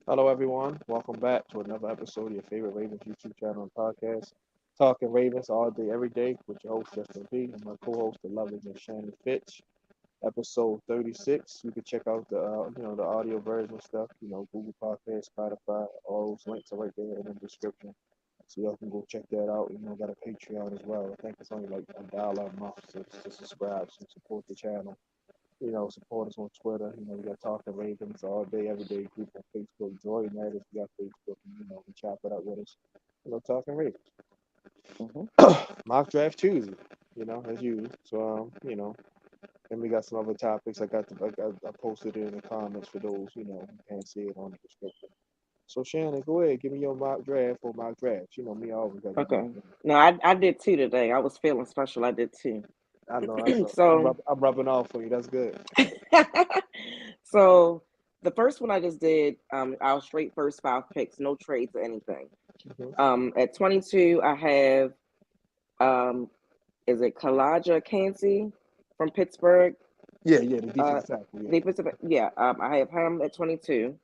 Hello, everyone. Welcome back to another episode of your favorite Ravens YouTube channel and podcast, Talking Ravens all day, every day, with your host Justin B and my co-host, the lovely Miss Shannon Finch. Episode 36. You can check out the audio version stuff. Google Podcast, Spotify. All those links are right there in the description, so y'all can go check that out. Got a Patreon as well. I think it's only like $1 a month to subscribe, so support the channel. Support us on Twitter. We got Talking Ravens all day, every day group on Facebook. Join that if you got Facebook and, we chop it up with us. Talking Ravens. hmm Mock Draft Tuesday, as usual. So, and we got some other topics. I posted it in the comments for those, who can't see it on the description. So, Shannon, go ahead. Give me your mock draft or mock drafts. Me, I always got the mock Okay. draft. No, I did two today. I was feeling special. I did two. I know, I know. So, I'm rubbing off for you. That's good. so the first one I just did, our straight first five picks, no trades or anything. Hmm. At 22, I have, um, is it Kalaja Kansey from Pittsburgh? Yeah, the Uh, defensive tackle. Yeah. defensive, yeah. I have him at 22.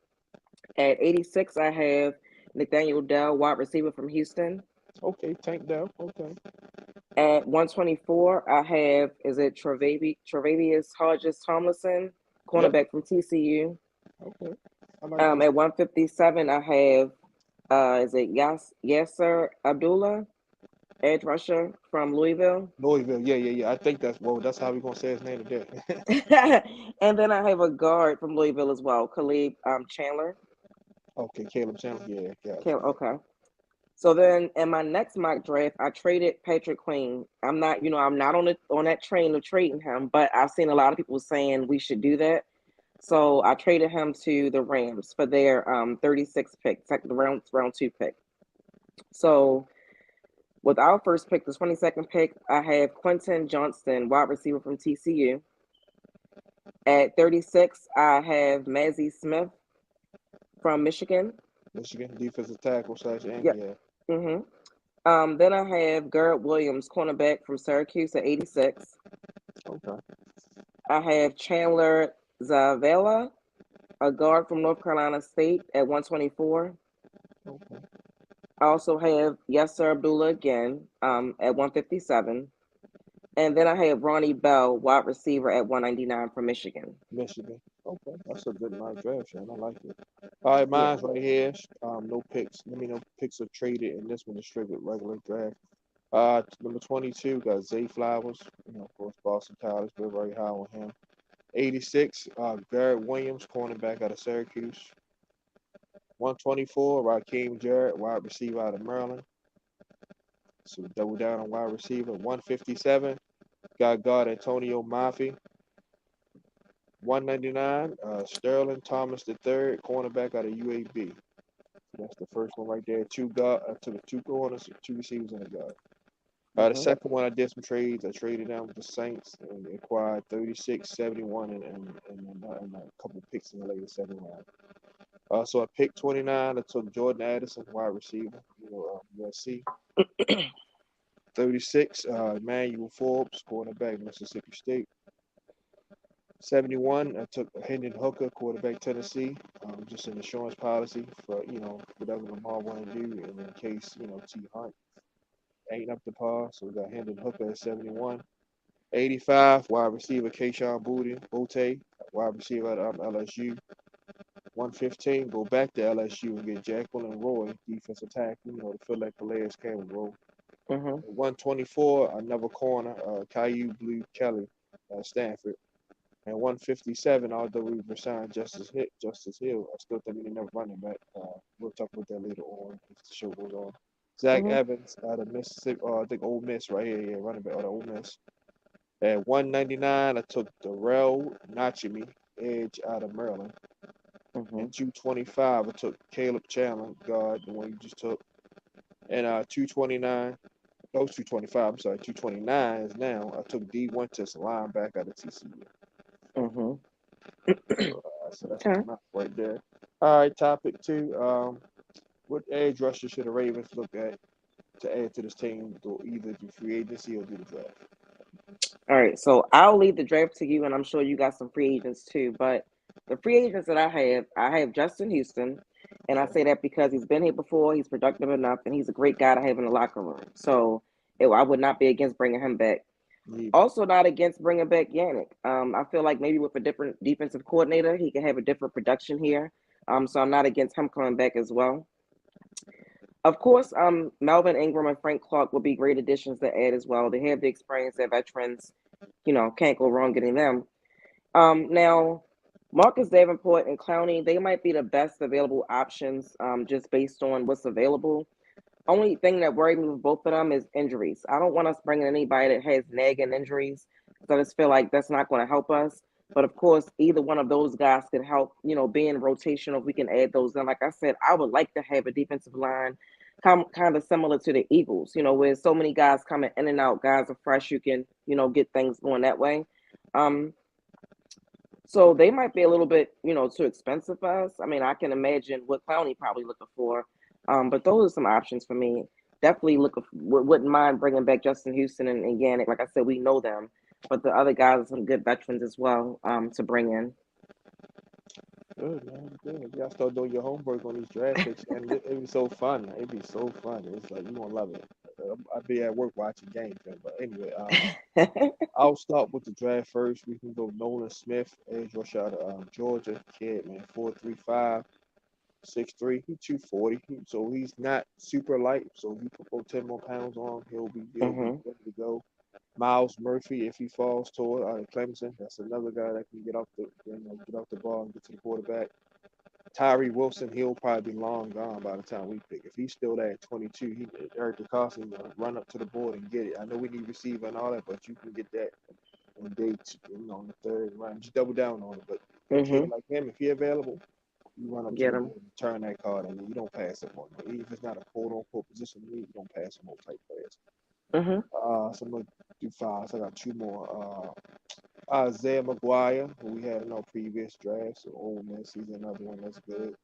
At 86, I have Nathaniel Dell, wide receiver from Houston. Okay, Tank down. Okay. At 124, I have is it Tre'Davious Hodges Tomlinson, Yep. cornerback from TCU. Okay. I like that. At 157, I have is it Yasser Abdullah, edge rusher from Louisville. Louisville. Yeah. I think that's how we gonna say his name today. And then I have a guard from Louisville as well, Khalid Chandler. Okay, Caleb Chandler. Yeah, Okay, gotcha. okay. So then in my next mock draft, I traded Patrick Queen. I'm not on that train of trading him, but I've seen a lot of people saying we should do that. So I traded him to the Rams for their 36 pick, second round two pick. So with our first pick, the 22nd pick, I have Quentin Johnston, wide receiver from TCU. At 36, I have Mazzie Smith from Michigan. Michigan defensive tackle slash end. Yep. Yeah. hmm Then I have Garrett Williams, cornerback from Syracuse at 86. Okay. I have Chandler Zavala, a guard from North Carolina State at 124. Okay. I also have Yasser Abdullah again at 157. And then I have Ronnie Bell, wide receiver at 199 from Michigan. Michigan. Okay, that's a good nice draft, Shannon. I like it. All right, Yeah. mine's right here. No picks. Let me know picks are traded, and this one is strictly regular draft. Number 22 got Zay Flowers. Of course, Boston College. We're very high on him. 86, Garrett Williams, cornerback out of Syracuse. 124, Raheem Jarrett, wide receiver out of Maryland. So double down on wide receiver. 157, got guard Antonio Mafi. 199, Sterling Thomas III, cornerback out of UAB. That's the first one right there. Took two corners, two receivers, and a guard. The hmm second one I did some trades. I traded down with the Saints and acquired 36, 71, and a couple picks in the later second round. So I picked 29. I took Jordan Addison, wide receiver, USC. 36, Emmanuel Forbes, cornerback, Mississippi State. 71, I took Hendon Hooker, quarterback, Tennessee. Just an insurance policy for, whatever Lamar want to do, and in case, T. Hunt ain't up to par. So we got Hendon Hooker at 71. 85, wide receiver, Kayshawn Bote, wide receiver at LSU. 115, go back to LSU and get Jacqueline Roy, defensive tackle, to fill that Calais Campbell role. hmm 124, another corner, Caillou Blue Kelly, Stanford. And 157, although we've resigned Justice Hill, I still think we need another running back. We'll talk about that later on as the show goes on. Zach hmm Evans out of Mississippi, I think Ole Miss right here, yeah, running back out of Ole Miss. At 199, I took Darrell Nachimi, edge out of Maryland. hmm And 225, I took Caleb Chandler, guard, the one you just took. And 229, no, 225, I'm sorry, 229 is now. I took D Winters, linebacker out of TCU. hmm So that's Okay. my right there. All right, topic two. What edge rusher should the Ravens look at to add to this team, either do free agency or do the draft? All right. So I'll leave the draft to you, and I'm sure you got some free agents too. But the free agents that I have Justin Houston. And I say that because he's been here before, he's productive enough, and he's a great guy to have in the locker room. So I would not be against bringing him back. Neither. Also, not against bringing back Yannick. I feel like maybe with a different defensive coordinator, he can have a different production here. So I'm not against him coming back as well. Of course, Melvin Ingram and Frank Clark will be great additions to add as well. They have the experience that veterans, can't go wrong getting them. Now, Marcus Davenport and Clowney, they might be the best available options just based on what's available. Only thing that worried me with both of them is injuries. I don't want us bringing anybody that has nagging injuries because I just feel like that's not going to help us. But of course, either one of those guys could help, being rotational. If we can add those in. Like I said, I would like to have a defensive line kind of similar to the Eagles, where so many guys coming in and out, guys are fresh, you can, get things going that way. Um, so they might be a little bit, too expensive for us. I mean, I can imagine what Clowney probably looking for. But those are some options for me. Definitely wouldn't mind bringing back Justin Houston and Yannick. Like I said, we know them, but the other guys are some good veterans as well to bring in. Good, man. Good. You gotta start doing your homework on these draft picks, and it'd be so fun. It'd be so fun. It's like you gonna love it. I'd be at work watching games, man. But anyway, I'll start with the draft first. We can go Nolan Smith, edge rusher out of Georgia, kid, man, 4'3", 6'3". He 240. So he's not super light. So if you put 10 more pounds on him, he'll be hmm ready to go. Miles Murphy, if he falls toward Clemson, that's another guy that can get off the ball and get to the quarterback. Tyree Wilson, he'll probably be long gone by the time we pick. If he's still there at 22, Eric DeCosta run up to the board and get it. I know we need receiver and all that, but you can get that on day two, on the third round. Just double down on it. But a kid hmm like him, if he available, you run up to Get the them. board and turn that card, and you don't pass him on. Even if it's not a quote unquote position, you don't pass him on type players. hmm So I'm gonna do five. So I got two more. Isaiah McGuire, who we had in our previous drafts, so Ole Miss, he's another one that's good.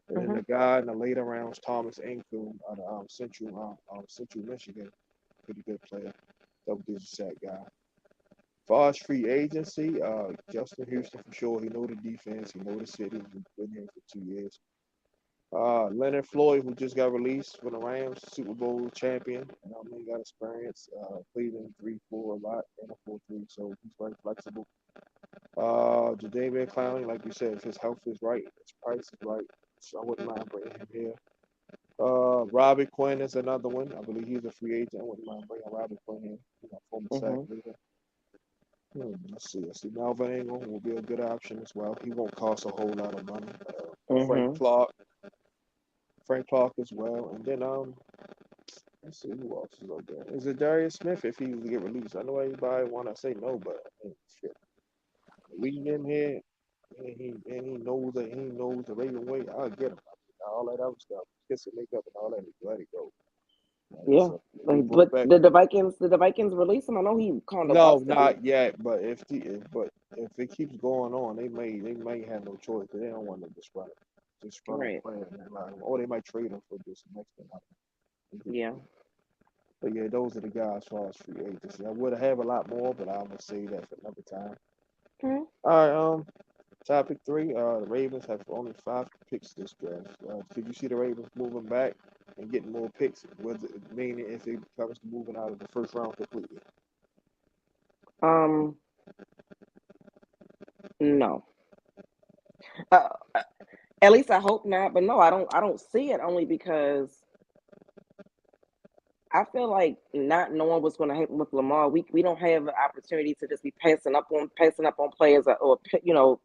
And then hmm the guy in the later rounds, Thomas Incoon out of Central Michigan, pretty good player, double-digit sack guy. Far as free agency, Justin Houston for sure. He know the defense, he know the city. He's been here for 2 years. Leonard Floyd, who just got released for the Rams, Super Bowl champion. He got experience. Played in 3-4 a lot and a 4-3, so he's very flexible. Jadavian Clowney, like you said, if his health is right, his price is right, so I wouldn't mind bringing him here. Robbie Quinn is another one. I believe he's a free agent. I wouldn't mind bringing Robbie Quinn here. Former sack hmm leader. Let's see. Melvin Ingram will be a good option as well. He won't cost a whole lot of money. Frank hmm Clark, Frank Clark as well. And then let's see who else is up there. Is it Darius Smith if he was to get released? I know everybody wanna say no, but shit. We get him here and he knows the Raven way. I'll get him. All that other stuff, kiss and make up and all that, let it go. Right? Yeah. So we brought But back. did the Vikings release him? I know he kind of No, busted it. not yet. But if it keeps going on, they may have no choice. 'Cause they don't want to just run a Right. player and then or they might trade him for this next thing. Yeah. But yeah, those are the guys as far as free agency. I would have a lot more, but I'm gonna save that for another time. hmm All right, topic three. The Ravens have only 5 picks this draft. Could you see the Ravens moving back and getting more picks? Meaning if it comes to moving out of the first round completely? Um. No. Uh, at least I hope not. But no, I don't. I don't see it only because I feel like not knowing what's going to happen with Lamar, we don't have the opportunity to just be passing up on players or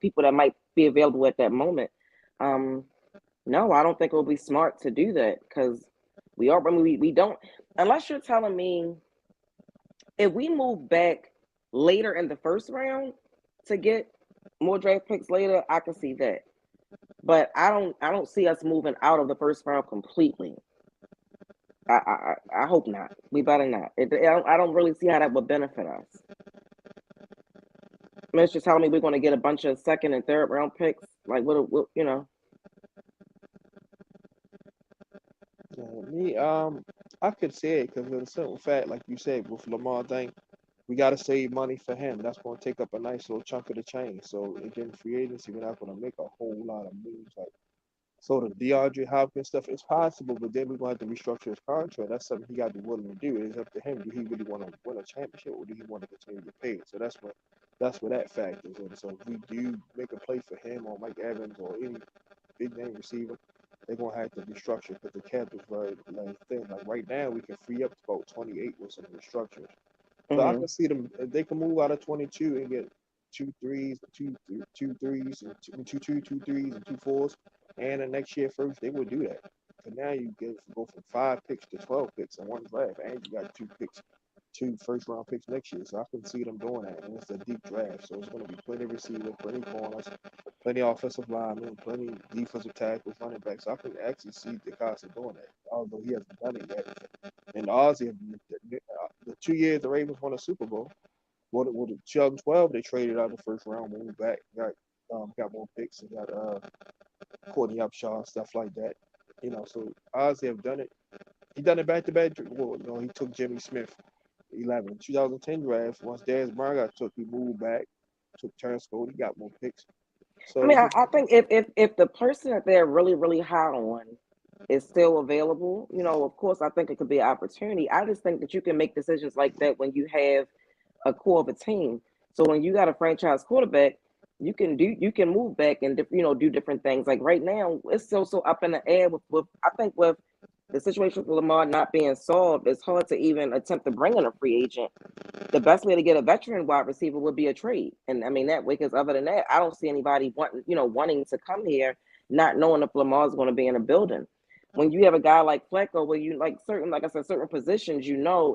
people that might be available at that moment. Um, no, I don't think it will be smart to do that because we don't unless you're telling me if we move back later in the first round to get more draft picks later, I can see that. But I don't see us moving out of the first round completely. I hope not. We better not. I don't really see how that would benefit us. I mean, it's just telling me we're going to get a bunch of second and third round picks. Like what. Me, I could say it because of the simple fact, like you said, with Lamar thing, we got to save money for him. That's going to take up a nice little chunk of the change. So again, free agency, we're not going to make a whole lot of moves like So the DeAndre Hopkins stuff is possible, but then we're going to have to restructure his contract. That's something he got to be willing to do. It's up to him. Do he really want to win a championship, or do he want to continue to get paid? So that's what that factors in. So if we do make a play for him or Mike Evans or any big name receiver, they're gonna have to restructure because the cap is very thin. Like right now, we can free up about 28 with some restructures. So I Hmm. can see them if they can move out of 22 and get two threes, and two threes and two fours, and the next year first they will do that. So now you go from 5 picks to 12 picks in one draft, and you got two first round picks next year. So I can see them doing that, and it's a deep draft, so it's going to be plenty of receivers, plenty of corners, plenty of offensive linemen, plenty of defensive tackles, running backs. So I can actually see DeCosta doing that, although he hasn't done it yet. And Ozzy, the 2 years the Ravens won a Super Bowl, well, the 2012 they traded out the first round, moved back, got more picks and got Courtney Upshaw and stuff like that. So Ozzy have done it. He done it back to back. Well, he took Jimmy Smith 11. 2010 draft, once Darius Brown got took, he moved back, took Turnstone, he got more picks. I So mean, it's I just, think if the person that they're really really high on is still available, of course, I think it could be an opportunity. I just think that you can make decisions like that when you have a core of a team. So when you got a franchise quarterback, you can move back and do different things. Like right now, it's still so up in the air with I think with the situation with Lamar not being solved, it's hard to even attempt to bring in a free agent. The best way to get a veteran wide receiver would be a trade. And I mean that way, because other than that, I don't see anybody wanting to come here, not knowing if Lamar's going to be in a building. When you have a guy like Flacco, where you like certain, like I said, certain positions,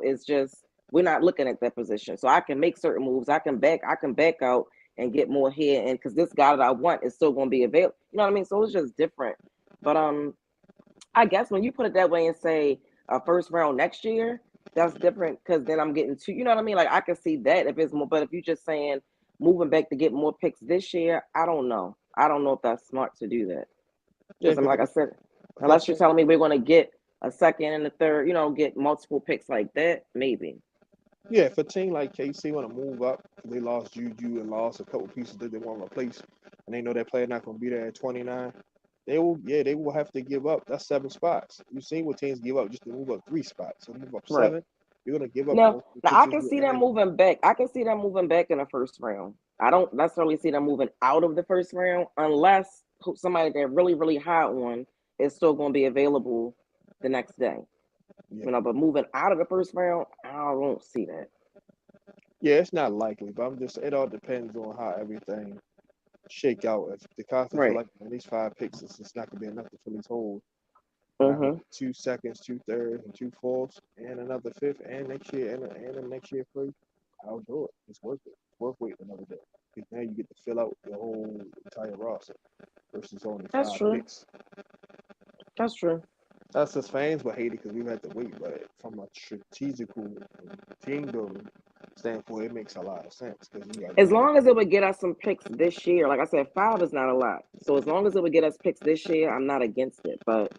is just we're not looking at that position. So I can make certain moves. I can back out and get more here, and because this guy that I want is still going to be available. You know what I mean? So it's just different. But I guess when you put it that way and say a first round next year, that's different because then I'm getting two. You know what I mean? Like I can see that if it's more, but if you're just saying moving back to get more picks this year, I don't know. I don't know if that's smart to do that yeah, because I'm because like I said, like I unless you're said, telling me we're going to get a second and a third, get multiple picks like that, maybe. yeah, if a team like KC want to move up, they lost Juju and lost a couple pieces that they want to replace, and they know that player not going to be there at 29, they will have to give up. That's 7 spots. You've seen what teams give up just to move up 3 spots. So move up Right. 7, you're going to give up Now, most of the now picks I that can you see them earned. moving back. I can see them moving back in the first round. I don't necessarily see them moving out of the first round unless somebody they're really, really high on is still going to be available the next day. Yeah, But moving out of the first round, I don't see that. yeah, it's not likely, but it all depends on how everything shake out. If the Costas feel Right. like these 5 picks, it's not going to be enough to fill these holes. And I can Mm-hmm. get 2 seconds, 2 thirds, and 2 fourths, and another fifth, and next year, and the next year first. I'll do it. It's worth it. It's worth waiting another day. Because now you get to fill out your whole entire roster versus only That's five true. picks. That's true. Us as fans will hate it because we had to wait, but from a strategical team building standpoint, it makes a lot of sense because you got As guys. long as it would get us some picks this year, like I said, five is not a lot. So as long as it would get us picks this year, I'm not against it. But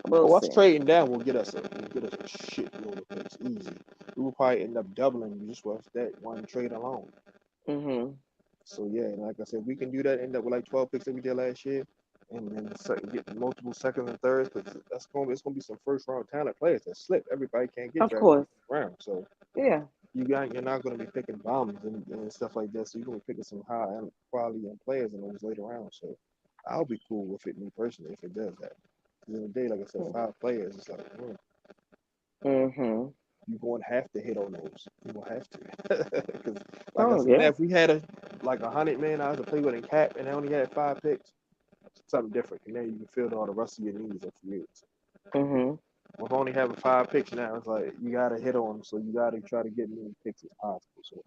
we'll Oh, us see. trading down will get us a shitload of picks easy. We will probably end up doubling just with that one trade alone. Mm-hmm. So yeah, and like I said, we can do that. End up with like 12 picks that we did last year, and then get multiple seconds and thirds because it's gonna be some first round talent players that slip. Everybody can't get Of drafted in course. the first round, so Yeah. you're not gonna be picking bombs and stuff like that. So you're gonna be picking some high quality and players in those later rounds. So I'll be cool with it, me personally, if it does that. 'Cause in the day, like I said, 5 players, it's like Mm-hmm. you're going to have to hit on those. You're gonna have to, because like I Oh said, now yeah. if we had like $100 million to play with in cap and they only had 5 picks, something different. And then you can fill all the rest of your needs and free agents. Mm-hmm. With only having 5 picks now, it's like you gotta hit on them, so you gotta try to get as many picks as possible. So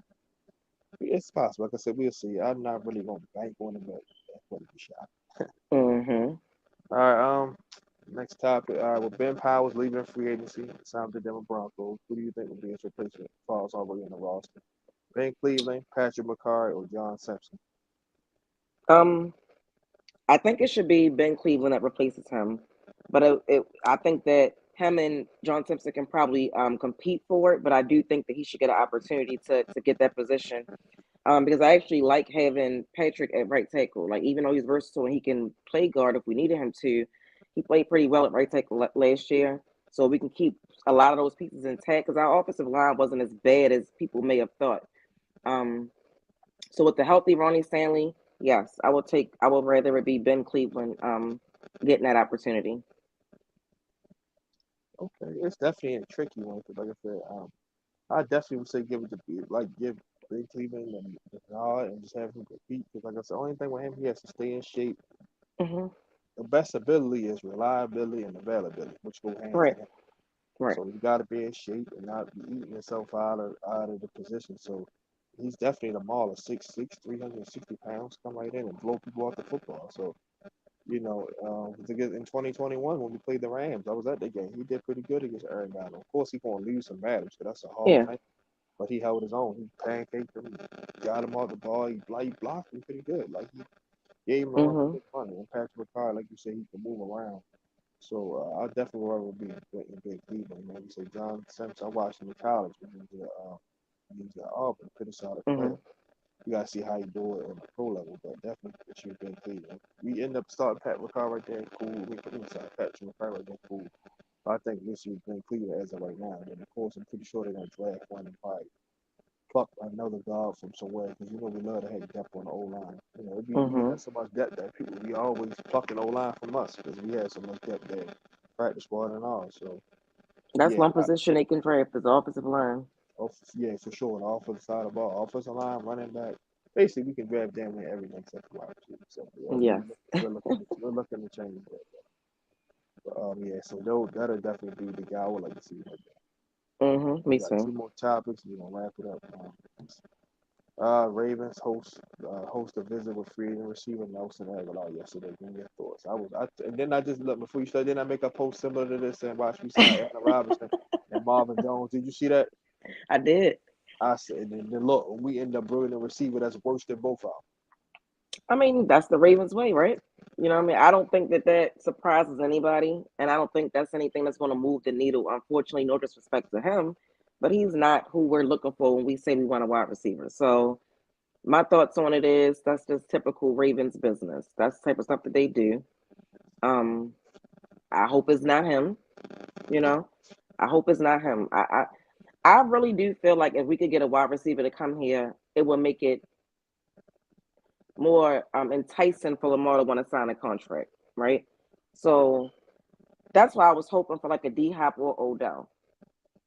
it's possible. Like I said, we'll see. I'm not really gonna bank on it, but that's what it be shot. Mm-hmm. All right. Next topic. All right. Well, Ben Powers leaving free agency. Signed the Denver Broncos. Who do you think will be his replacement? Falls already in the roster. Ben Cleveland, Patrick Mekari, or John Simpson? Um, I think it should be Ben Cleveland that replaces him, but I think that him and John Simpson can probably compete for it. But I do think that he should get an opportunity to get that position. Because I actually like having Patrick at right tackle. Like even though he's versatile and he can play guard if we needed him to, he played pretty well at right tackle last year. So we can keep a lot of those pieces intact because our offensive line wasn't as bad as people may have thought. Um, so with the healthy Ronnie Stanley, yes, I will take. I would rather it be Ben Cleveland getting that opportunity. Okay, it's definitely a tricky one because, like I said, I definitely would say give it to give Big Cleveland and the nod and just have him compete. Because, like I said, the only thing with him, he has to stay in shape. Hmm. The best ability is reliability and availability, which go hand in Right, hand. right. So you got to be in shape and not be eating yourself out of the position. So he's definitely the mauler, 6'6", 360 pounds, come right in and blow people off the football. So in 2021 when we played the Rams, I was at the game. He did pretty good against Aaron Donald. Of course, he's gonna lose some battles because that's a Hall of Yeah. Fame. But he held his own. He pancaked him, got him off the ball. He blocked him pretty good. Like he gave him a run for Hmm. his money. And Patrick Mekari, like you said, he can move around. So I definitely rather be in Big Cleveland. Man, you say John Simpson. I watched him in college when he was at Auburn. Pretty solid player. Hmm. You gotta see how he do it on the pro level, but definitely should Ben Cleveland. We end up starting Pat McCarr right there, cool. We start Patrick McCarr right there, cool. But I think this year Ben Cleveland as of right now. And of course, I'm pretty sure they're gonna draft one and probably pluck another guard from somewhere because we love to have depth on the O line. We Hmm. have so much depth that people we always plucking O line from us because we have so much depth there, practice squad and all. So That's yeah, one position they can draft is offensive line. yeah, for sure. On the offensive side of the ball, offensive line, running back. Basically, we can grab damn near everything except for wide receiver. So yeah, Yes. we're looking to change that. But yeah, so that'll definitely be the guy I would like to see. We Me got two too. more topics. We're gonna wrap it up. Ravens host a visit with free agent receiver Nelson Aguilar yesterday. Give me your thoughts. And then I just look before you start. Then I make a post similar to this and watch we sign Anna Robinson and Marvin Jones. Did you see that? I did. I said, and then look, we end up bringing a receiver that's worse than both of I mean, that's the Ravens way, right? You know what I mean? I don't think that that surprises anybody, and I don't think that's anything that's going to move the needle. Unfortunately, no disrespect to him, but he's not who we're looking for when we say we want a wide receiver. So my thoughts on it is that's just typical Ravens business. That's the type of stuff that they do. Um, I hope it's not him. You know, I hope it's not him. I really do feel like if we could get a wide receiver to come here, it would make it more enticing for Lamar to want to sign a contract, right? So that's why I was hoping for like a D Hop or Odell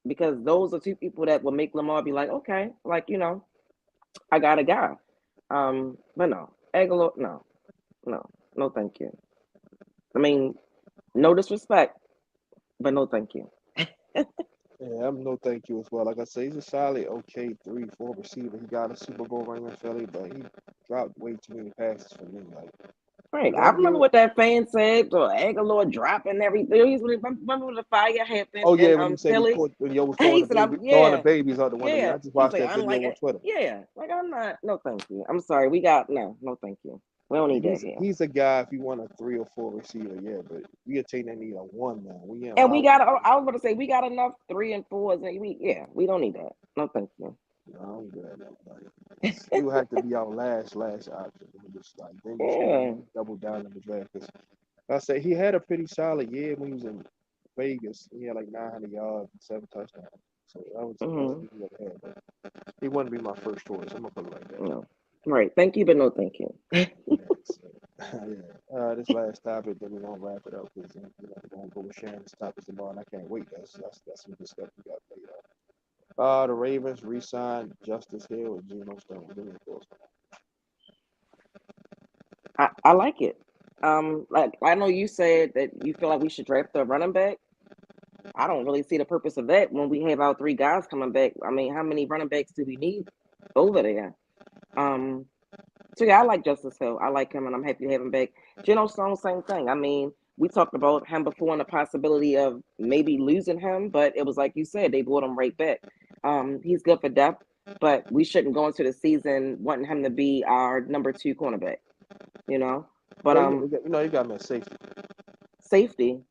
because those are two people that will make Lamar be like, okay, like I got a guy. But no, Aguilar, no, no, no, thank you. I mean, no disrespect, but no, thank you. them. Yeah, I'm no thank you as well. Like I say, he's a solid, okay, 3, 4 receiver. He got a Super Bowl ring in Philly, but he dropped way too many passes for me. Like Right. I one remember year. what that fan said. So Aguilar dropping everything. Remember when the fire happened Oh in yeah, when you said Philly? when yo was He said, throwing the yeah, babies out the window. Yeah, yeah. I just He's watched like, that I'm video like, on Twitter. yeah. Like, I'm not, no, thank you. I'm sorry. We got, no, thank you. We don't need that here. He's a guy if you want a 3 or 4 receiver, yeah, but we a team that need a one now. We ain't And we allowing got, I was going to say, we got enough 3 and 4s. And we don't need that. No, thank you. no, I don't do that. Like, he would have to be our last option. Just like then you start Yeah. double down in the draft. 'Cause I say he had a pretty solid year when he was in Vegas. He had like 900 yards and 7 touchdowns. So that was the best Mm-hmm. he ever had. But he wouldn't be my first choice. I'm gonna put it like that. No. Right. Thank you, but no, thank you. Yeah, so, yeah. This last topic, then we're gonna wrap it up because we're gonna go with Shannon's topics tomorrow, and I can't wait. That's some good stuff we got laid out. The Ravens re-signed Justice Hill and Geno Stone. Give me your thoughts. I like it. Like I know you said that you feel like we should draft a running back. I don't really see the purpose of that when we have our three guys coming back. I mean, how many running backs do we need over there? Um, so yeah, I like Justice Hill. I like him, and I'm happy to have him back. Geno Stone, same thing. I mean, we talked about him before and the possibility of maybe losing him, but it was like you said, they brought him right back. He's good for depth, but we shouldn't go into the season wanting him to be our number two cornerback. You know, but You got him at safety. safety.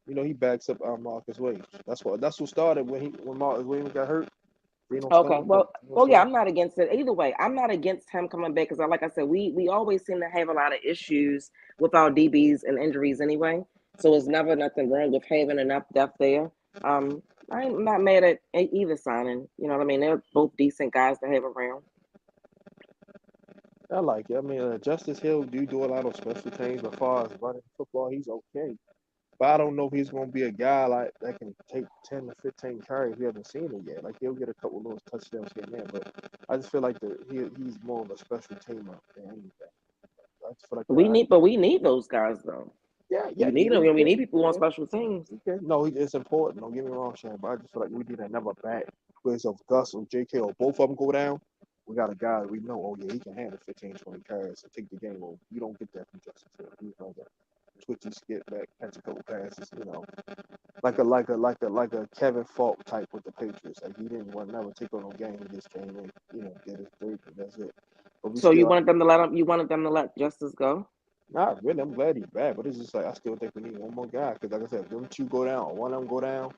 He backs up Marcus Williams. That's what started when Marcus Williams got hurt. Geno Okay. Stone, Well, Geno well, yeah, Stone. I'm not against it either way. I'm not against him coming back because, like I said, we always seem to have a lot of issues with our DBs and injuries anyway. So it's never nothing wrong with having enough depth there. Um, I'm not mad at either signing. You know what I mean? They're both decent guys to have around. I like it. I mean, Justice Hill do a lot of special teams, but as far as running football, he's okay. But I don't know if he's going to be a guy like that can take 10 to 15 carries. We haven't seen it yet. Like he'll get a couple of those touchdowns here and there, but I just feel like he's more of a special teamer than anything. I just feel like But we need those guys though. yeah, yeah, You need yeah, them. we We can, need people on yeah, special teams. we can. No, it's important. Don't get me wrong, Shannon, but I just feel like we need another back. Whereas if Gus or JK or both of them go down, we got a guy that we know. Oh yeah, he can handle 15, 20 carries and take the game over. You don't get that from Justice Hill. He's not that twitchy, skip back, catch a couple passes. Like a Kevin Falk type with the Patriots. Like he didn't want never take on no game. He just came in, get his break, and that's it. But we So you still wanted them to let him. You wanted them to let Justice go. not really. I'm glad he's back, but it's just like I still think we need one more guy because, like I said, if them two go down or one of them go down,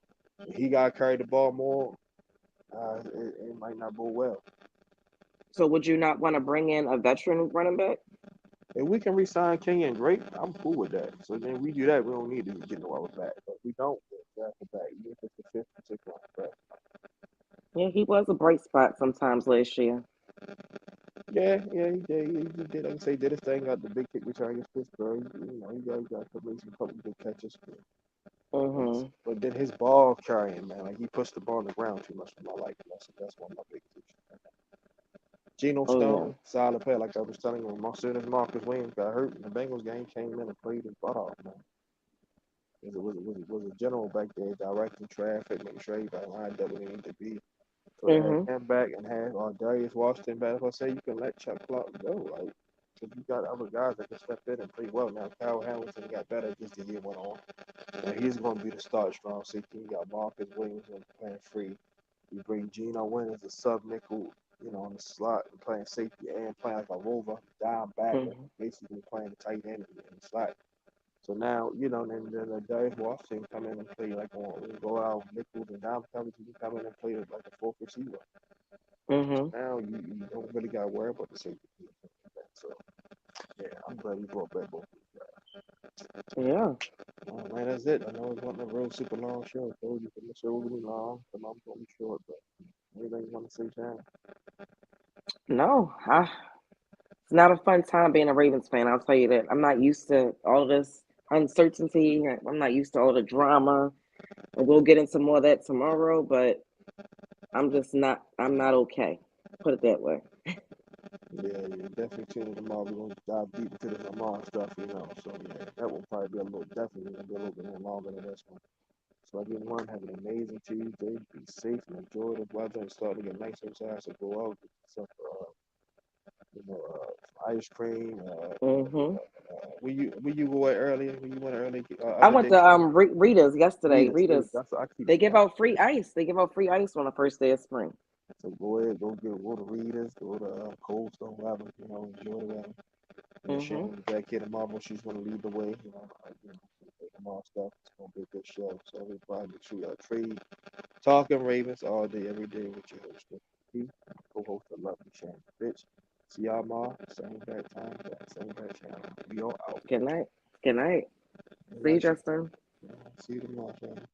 and he got to carry the ball more. It might not go well. So would you not want to bring in a veteran running back? If we can re-sign Kenyon, great. I'm cool with that. So then we do that. We don't need to get no other back. But if we don't, then draft a back. Even if it's the fifth or sixth round back. Yeah, he was a bright spot sometimes last year. Yeah, he did. He did. Like I say, did his thing. Got the big kick return against Pittsburgh. He got some couple good catches. Mm-hmm. But then his ball carrying, man, like he pushed the ball on the ground too much for my liking. That's one of my biggest issues. Geno Oh yeah. Stone, solid player, like I was telling you, as soon as Marcus Williams got hurt in the Bengals game, came in and played his butt off, man. Was a general back there directing traffic, making sure everybody lined up where they need to be. So to have Mm-hmm. him back and have Darius Washington back, if I say you can let Chuck Clark go, like, because you got other guys that can step in and play well. Now, Kyle Hamilton got better as the year went on. And he's going to be the start strong safety. You got Marcus Williams playing free. You bring Geno in as a sub nickel, on the slot, and playing safety and playing like a rover, down backer, Mm-hmm. basically playing the tight end in the slot. So now, then Darius Washington come in and play like go out nickels and down coverage. You come in and play like a fourth receiver. So Mm-hmm. now you don't really got to worry about the safety. So yeah, I'm glad we brought back both. Yeah. Oh, man, that's it. I know it wasn't a real super long show. I told you the show was gonna be long, but I'm gonna be short. But anything you want to say, Shannon? No, it's not a fun time being a Ravens fan. I'll tell you that. I'm not used to all this uncertainty. I'm not used to all the drama. And we'll get into more of that tomorrow, but I'm just not. I'm not okay. Put it that way. Yeah, definitely tune in tomorrow. We're gonna dive deep into the Lamar stuff. So yeah, that will probably be definitely gonna be a little bit more longer than this one. So everyone have an amazing Tuesday. Be safe and enjoy the weather. It's starting to get nice outside, so go out, get yourself ice cream. Mm-hmm. Will you go out earlier? Will you went early I other went day? to Rita's yesterday. Readers, Rita's. that's what I keep They give forgetting. out free ice. They give out free ice on the first day of spring. So go ahead, go to Readers, go to Cold Stone, whatever, enjoy the weather. And Mm-hmm. Shannon back here tomorrow. She's going to lead the way. Tomorrow stuff. It's going to be a good show. So everybody make sure y'all trade talking Ravens all day, every day with your host. Co-host the lovely Shannon Fitch. See y'all tomorrow. Same bad time, same bad channel. We all out. Good night. Good night. All See you, right, Justin. see you tomorrow, Shannon.